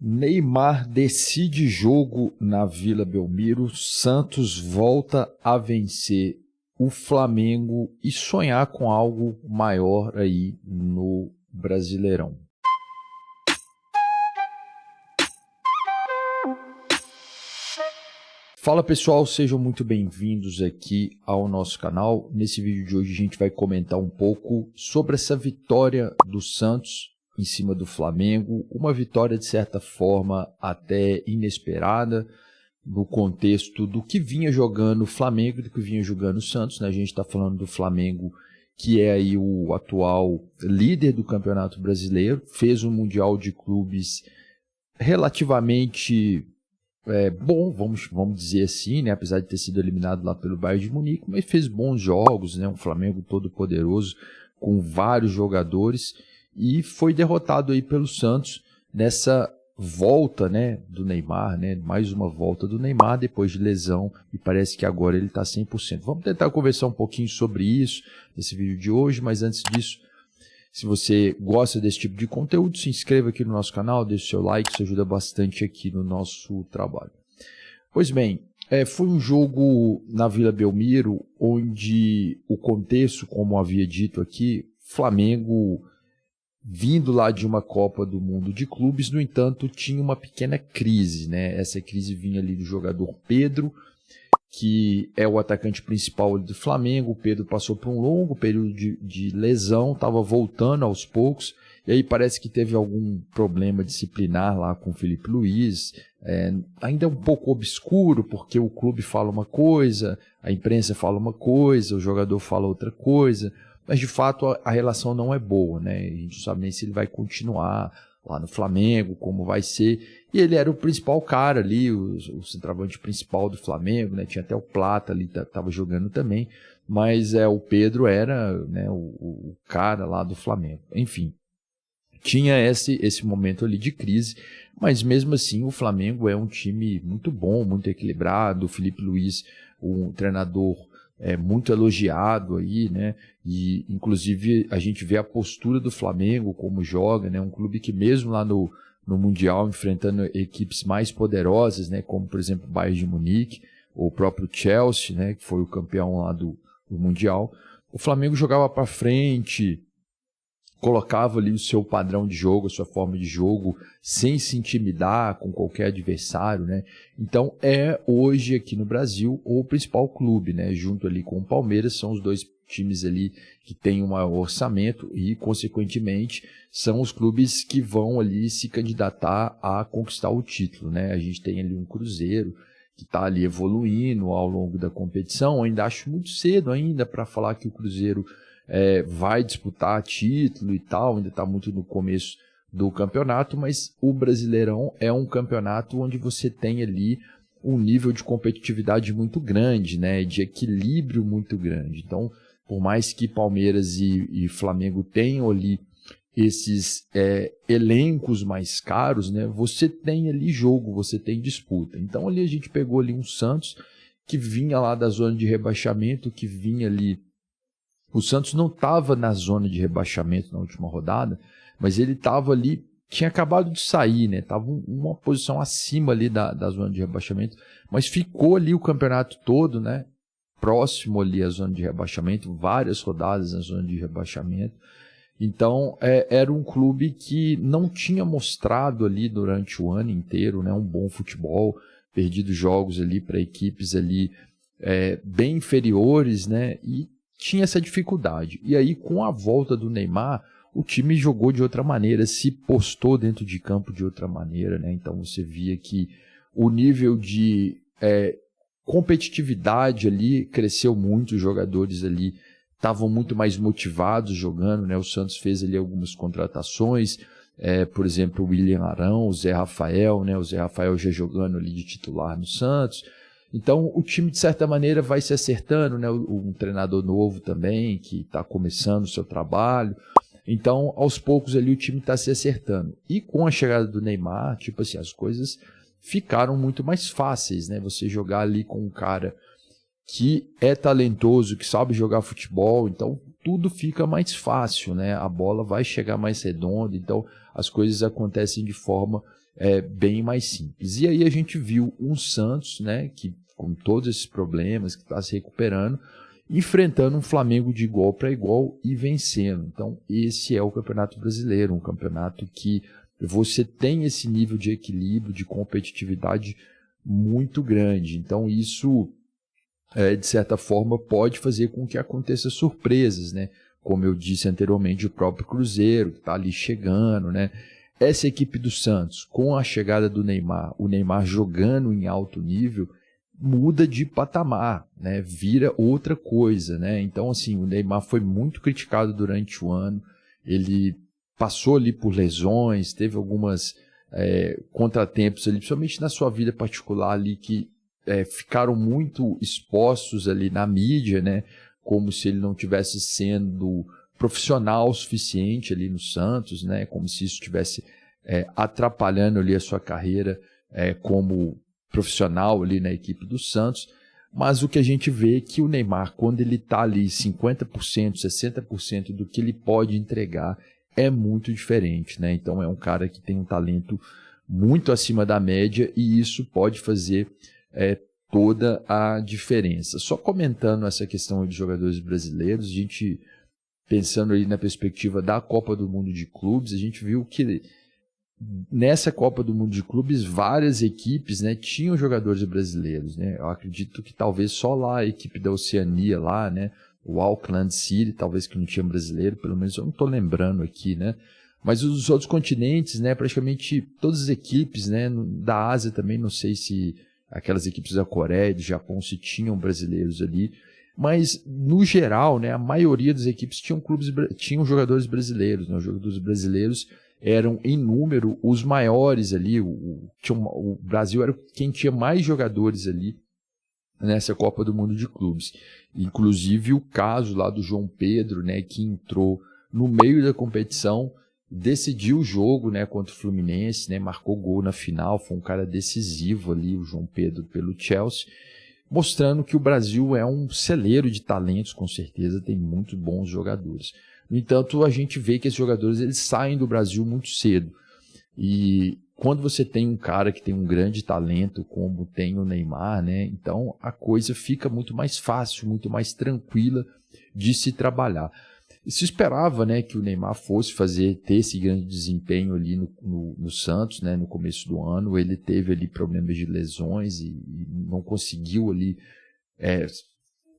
Neymar decide jogo na Vila Belmiro, Santos volta a vencer o Flamengo e sonhar com algo maior aí no Brasileirão. Fala pessoal, sejam muito bem-vindos aqui ao nosso canal. Nesse vídeo de hoje a gente vai comentar um pouco sobre essa vitória do Santos em cima do Flamengo, uma vitória de certa forma até inesperada no contexto do que vinha jogando o Flamengo e do que vinha jogando o Santos, né? A gente está falando do Flamengo, que é aí o atual líder do Campeonato Brasileiro, fez um Mundial de Clubes relativamente bom, vamos dizer assim, né? Apesar de ter sido eliminado lá pelo Bayern de Munique, mas fez bons jogos, né? Um Flamengo todo poderoso, com vários jogadores, e foi derrotado aí pelo Santos nessa volta, né, do Neymar, né? Mais uma volta do Neymar depois de lesão, e parece que agora ele está 100%. Vamos tentar conversar um pouquinho sobre isso nesse vídeo de hoje, mas antes disso, se você gosta desse tipo de conteúdo, se inscreva aqui no nosso canal, deixe o seu like, isso ajuda bastante aqui no nosso trabalho. Pois bem, foi um jogo na Vila Belmiro, onde o contexto, como havia dito aqui, Flamengo vindo lá de uma Copa do Mundo de Clubes, no entanto, tinha uma pequena crise, né? Essa crise vinha ali do jogador Pedro, que é o atacante principal do Flamengo. O Pedro passou por um longo período de lesão, estava voltando aos poucos, e aí parece que teve algum problema disciplinar lá com o Felipe Luiz. Ainda é um pouco obscuro, porque o clube fala uma coisa, a imprensa fala uma coisa, o jogador fala outra coisa, mas de fato a relação não é boa, né? A gente não sabe nem se ele vai continuar lá no Flamengo, como vai ser. E ele era o principal cara ali, o centroavante principal do Flamengo, né? Tinha até o Plata ali, estava jogando também, mas o Pedro era, né, o cara lá do Flamengo. Enfim, tinha esse momento ali de crise, mas mesmo assim o Flamengo é um time muito bom, muito equilibrado. O Felipe Luiz, um treinador muito elogiado aí, né? E inclusive a gente vê a postura do Flamengo, como joga, né? Um clube que mesmo lá no Mundial, enfrentando equipes mais poderosas, né? Como por exemplo o Bayern de Munique, ou o próprio Chelsea, né? Que foi o campeão lá do Mundial, o Flamengo jogava para frente, colocava ali o seu padrão de jogo, a sua forma de jogo, sem se intimidar com qualquer adversário, né? Então hoje aqui no Brasil o principal clube, né? Junto ali com o Palmeiras, são os dois times ali que têm um maior orçamento e, consequentemente, são os clubes que vão ali se candidatar a conquistar o título, né? A gente tem ali um Cruzeiro que está ali evoluindo ao longo da competição. Ainda acho muito cedo ainda para falar que o Cruzeiro vai disputar título e tal, ainda está muito no começo do campeonato, mas o Brasileirão é um campeonato onde você tem ali um nível de competitividade muito grande, né, de equilíbrio muito grande. Então, por mais que Palmeiras e Flamengo tenham ali esses elencos mais caros, né, você tem ali jogo, você tem disputa. Então ali a gente pegou ali um Santos que vinha lá da zona de rebaixamento, que vinha ali. O Santos não estava na zona de rebaixamento na última rodada, mas ele estava ali, tinha acabado de sair, né? Estava uma posição acima ali da zona de rebaixamento, mas ficou ali o campeonato todo, né? Próximo ali à zona de rebaixamento, várias rodadas na zona de rebaixamento. Então, era um clube que não tinha mostrado ali durante o ano inteiro, né, um bom futebol, perdido jogos ali para equipes ali bem inferiores, né? E tinha essa dificuldade. E aí, com a volta do Neymar, o time jogou de outra maneira, se postou dentro de campo de outra maneira, né? Então você via que o nível de competitividade ali cresceu muito, os jogadores ali estavam muito mais motivados jogando, né? O Santos fez ali algumas contratações, por exemplo, o William Arão, o Zé Rafael, né? O Zé Rafael já jogando ali de titular no Santos. Então o time de certa maneira vai se acertando, né? Um treinador novo também que está começando o seu trabalho. Então aos poucos ali o time está se acertando. E com a chegada do Neymar, tipo assim, as coisas ficaram muito mais fáceis, né? Você jogar ali com um cara que é talentoso, que sabe jogar futebol, então tudo fica mais fácil, né? A bola vai chegar mais redonda, então as coisas acontecem de forma bem mais simples. E aí a gente viu um Santos, né, que com todos esses problemas, que está se recuperando, enfrentando um Flamengo de igual para igual e vencendo. Então, esse é o Campeonato Brasileiro, um campeonato que você tem esse nível de equilíbrio, de competitividade muito grande. Então, isso, de certa forma, pode fazer com que aconteça surpresas, né? Como eu disse anteriormente, o próprio Cruzeiro, que está ali chegando, né? Essa equipe do Santos, com a chegada do Neymar, o Neymar jogando em alto nível, muda de patamar, né? Vira outra coisa, né? Então, assim, o Neymar foi muito criticado durante o ano, ele passou ali por lesões, teve algumas contratempos ali, principalmente na sua vida particular ali, que ficaram muito expostos ali na mídia, né? Como se ele não tivesse sendo profissional o suficiente ali no Santos, né? Como se isso estivesse atrapalhando ali a sua carreira como profissional ali na equipe do Santos. Mas o que a gente vê é que o Neymar, quando ele está ali 50%, 60% do que ele pode entregar, é muito diferente, né? Então é um cara que tem um talento muito acima da média e isso pode fazer toda a diferença. Só comentando essa questão de jogadores brasileiros, a gente, pensando aí na perspectiva da Copa do Mundo de Clubes, a gente viu que nessa Copa do Mundo de Clubes várias equipes, né, tinham jogadores brasileiros, né? Eu acredito que talvez só lá a equipe da Oceania lá, né, o Auckland City, talvez que não tinha brasileiro, pelo menos eu não estou lembrando aqui, né? Mas os outros continentes, né, praticamente todas as equipes, né, da Ásia também, não sei se aquelas equipes da Coreia e do Japão se tinham brasileiros ali, mas no geral, né, a maioria das equipes tinham jogadores brasileiros, né? Os jogadores brasileiros eram em número os maiores ali, o Brasil era quem tinha mais jogadores ali nessa Copa do Mundo de Clubes. Inclusive o caso lá do João Pedro, né, que entrou no meio da competição, decidiu o jogo, né, contra o Fluminense, né, marcou gol na final, foi um cara decisivo ali, o João Pedro pelo Chelsea, mostrando que o Brasil é um celeiro de talentos, com certeza, tem muito bons jogadores. No entanto, a gente vê que esses jogadores eles saem do Brasil muito cedo. E quando você tem um cara que tem um grande talento, como tem o Neymar, né, então a coisa fica muito mais fácil, muito mais tranquila de se trabalhar. E se esperava, né, que o Neymar fosse ter esse grande desempenho ali no Santos, né, no começo do ano. Ele teve ali problemas de lesões e não conseguiu ali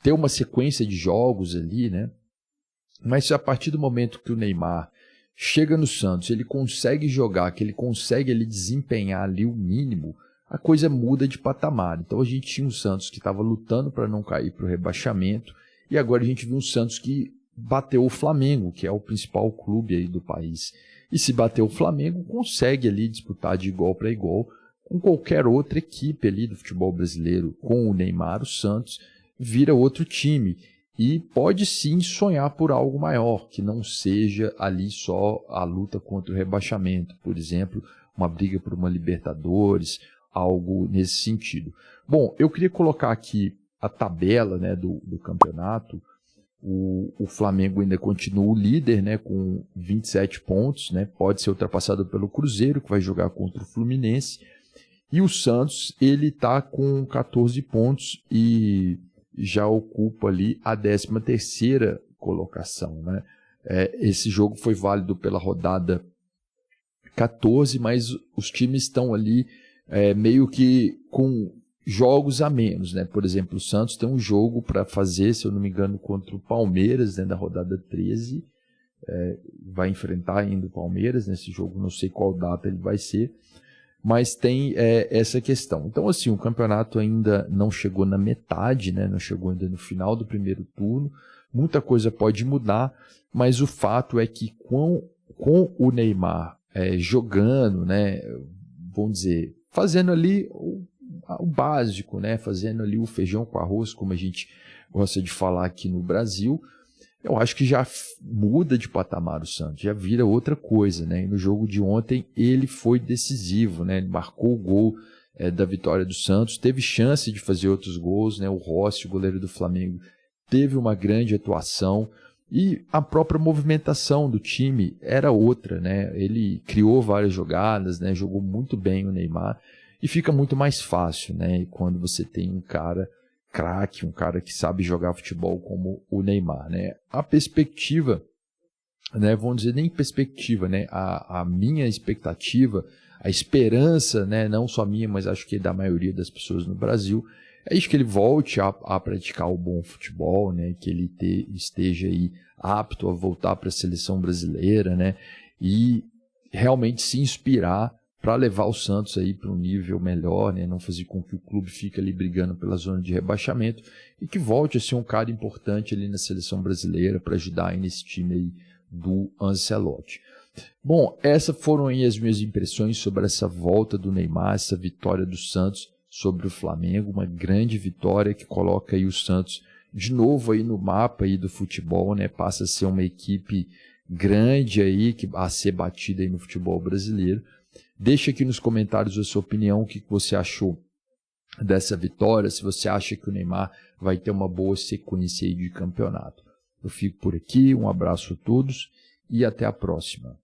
ter uma sequência de jogos ali, né? Mas a partir do momento que o Neymar chega no Santos, ele consegue jogar, que ele consegue ele desempenhar ali o mínimo, a coisa muda de patamar. Então a gente tinha um Santos que estava lutando para não cair para o rebaixamento, e agora a gente viu um Santos que bateu o Flamengo, que é o principal clube aí do país. E se bater o Flamengo, consegue ali disputar de igual para igual com qualquer outra equipe ali do futebol brasileiro. Com o Neymar, o Santos vira outro time. E pode sim sonhar por algo maior, que não seja ali só a luta contra o rebaixamento, por exemplo, uma briga por uma Libertadores, algo nesse sentido. Bom, eu queria colocar aqui a tabela, né, do campeonato. O Flamengo ainda continua o líder, né, com 27 pontos, né, pode ser ultrapassado pelo Cruzeiro, que vai jogar contra o Fluminense, e o Santos ele está com 14 pontos e já ocupa ali a 13ª colocação, né? Esse jogo foi válido pela rodada 14, mas os times estão ali meio que com jogos a menos, né? Por exemplo, o Santos tem um jogo para fazer, se eu não me engano, contra o Palmeiras, né, da rodada 13, vai enfrentar ainda o Palmeiras nesse jogo, não sei qual data ele vai ser, mas tem essa questão. Então, assim, o campeonato ainda não chegou na metade, né? Não chegou ainda no final do primeiro turno. Muita coisa pode mudar, mas o fato é que com o Neymar jogando, né? Vamos dizer, fazendo ali o básico, né? Fazendo ali o feijão com arroz, como a gente gosta de falar aqui no Brasil, eu acho que já muda de patamar o Santos, já vira outra coisa, né? E no jogo de ontem ele foi decisivo, né? Ele marcou o gol da vitória do Santos, teve chance de fazer outros gols, né? O Rossi, o goleiro do Flamengo, teve uma grande atuação. E a própria movimentação do time era outra, né? Ele criou várias jogadas, né? Jogou muito bem o Neymar e fica muito mais fácil, né? E quando você tem um cara craque, um cara que sabe jogar futebol como o Neymar, né? A perspectiva, né? Vamos dizer, nem perspectiva, né? A minha expectativa, a esperança, né? Não só minha, mas acho que da maioria das pessoas no Brasil, é isso, que ele volte a praticar o bom futebol, né? Que ele esteja aí apto a voltar para a seleção brasileira, né? E realmente se inspirar para levar o Santos aí para um nível melhor, né? Não fazer com que o clube fique ali brigando pela zona de rebaixamento e que volte a ser um cara importante ali na seleção brasileira para ajudar aí nesse time aí do Ancelotti. Bom, essas foram aí as minhas impressões sobre essa volta do Neymar, essa vitória do Santos sobre o Flamengo, uma grande vitória que coloca aí o Santos de novo aí no mapa aí do futebol, né? Passa a ser uma equipe grande aí a ser batida aí no futebol brasileiro. Deixa aqui nos comentários a sua opinião, o que você achou dessa vitória, se você acha que o Neymar vai ter uma boa sequência aí de campeonato. Eu fico por aqui, um abraço a todos e até a próxima.